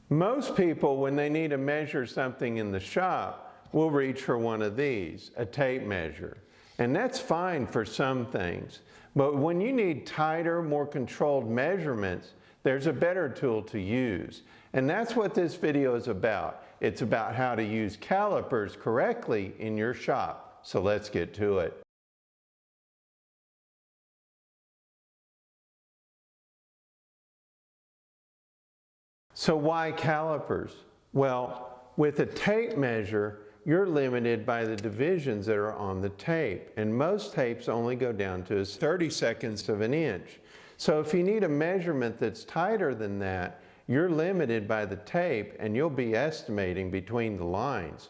Most people, when they need to measure something in the shop, will reach for one of these, a tape measure. And that's fine for some things. But when you need tighter, more controlled measurements, there's a better tool to use. And that's what this video is about. It's about how to use calipers correctly in your shop. So let's get to it. So why calipers? Well, with a tape measure, you're limited by the divisions that are on the tape. And most tapes only go down to 30/32 of an inch. So if you need a measurement that's tighter than that, you're limited by the tape and you'll be estimating between the lines.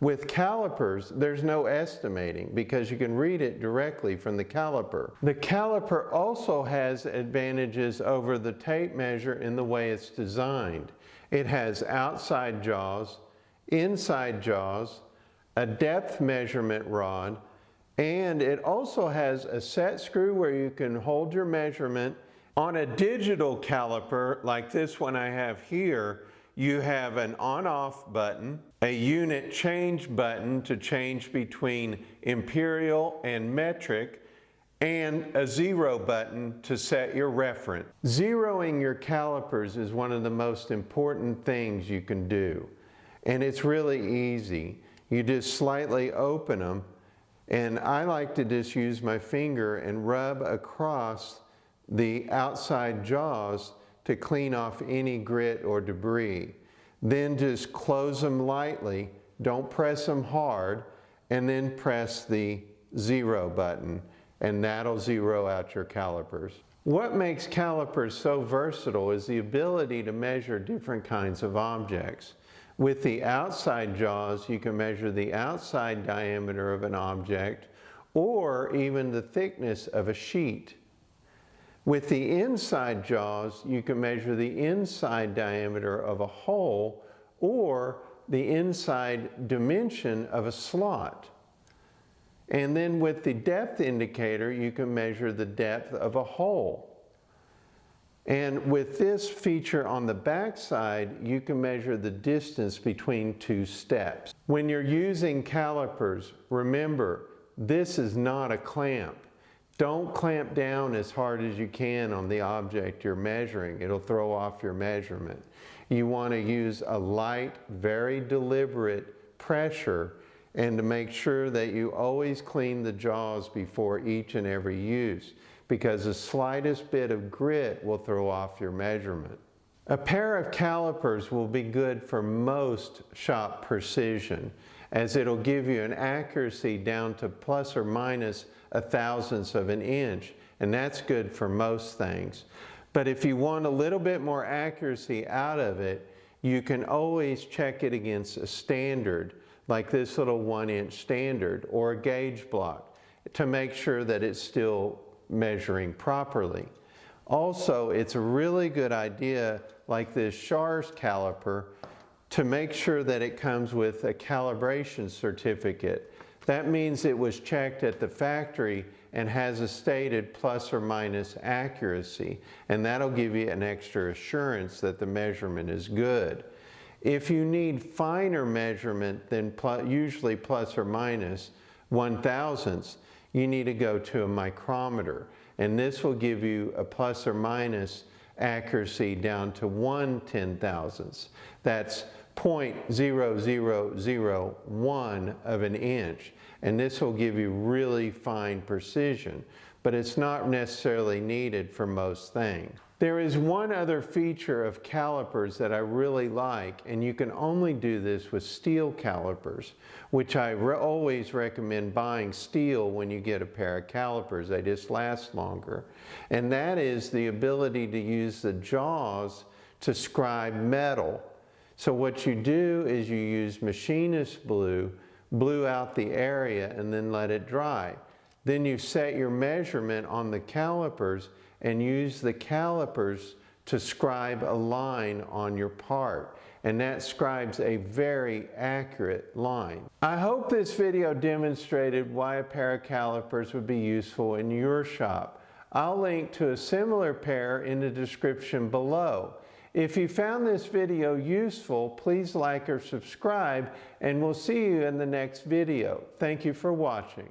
With calipers, there's no estimating because you can read it directly from the caliper. The caliper also has advantages over the tape measure in the way it's designed. It has outside jaws, inside jaws, a depth measurement rod, and it also has a set screw where you can hold your measurement. On a digital caliper, like this one I have here, you have an on-off button, a unit change button to change between imperial and metric, and a zero button to set your reference. Zeroing your calipers is one of the most important things you can do. And it's really easy. You just slightly open them, and I like to just use my finger and rub across the outside jaws to clean off any grit or debris. Then just close them lightly, don't press them hard, and then press the zero button, and that'll zero out your calipers. What makes calipers so versatile is the ability to measure different kinds of objects. With the outside jaws, you can measure the outside diameter of an object or even the thickness of a sheet. With the inside jaws, you can measure the inside diameter of a hole or the inside dimension of a slot. And then with the depth indicator, you can measure the depth of a hole. And with this feature on the back side, you can measure the distance between two steps. When you're using calipers, remember, this is not a clamp. Don't clamp down as hard as you can on the object you're measuring. It'll throw off your measurement. You want to use a light, very deliberate pressure, and to make sure that you always clean the jaws before each and every use, because the slightest bit of grit will throw off your measurement. A pair of calipers will be good for most shop precision, as it'll give you an accuracy down to plus or minus a thousandth of an inch, and that's good for most things. But if you want a little bit more accuracy out of it, you can always check it against a standard, like this little 1-inch standard, or a gauge block, to make sure that it's still measuring properly. Also, it's a really good idea, like this Schar's caliper, to make sure that it comes with a calibration certificate. That means it was checked at the factory and has a stated plus or minus accuracy, and that'll give you an extra assurance that the measurement is good. If you need finer measurement than usually plus or minus 1/1000th, you need to go to a micrometer, and this will give you a plus or minus accuracy down to 1/10,000th. That's 0.0001 of an inch, and this will give you really fine precision, but it's not necessarily needed for most things. There is one other feature of calipers that I really like, and you can only do this with steel calipers, which I always recommend buying steel when you get a pair of calipers. They just last longer. And that is the ability to use the jaws to scribe metal. So what you do is you use machinist blue out the area and then let it dry. Then you set your measurement on the calipers and use the calipers to scribe a line on your part. And that scribes a very accurate line. I hope this video demonstrated why a pair of calipers would be useful in your shop. I'll link to a similar pair in the description below. If you found this video useful, please like or subscribe, and we'll see you in the next video. Thank you for watching.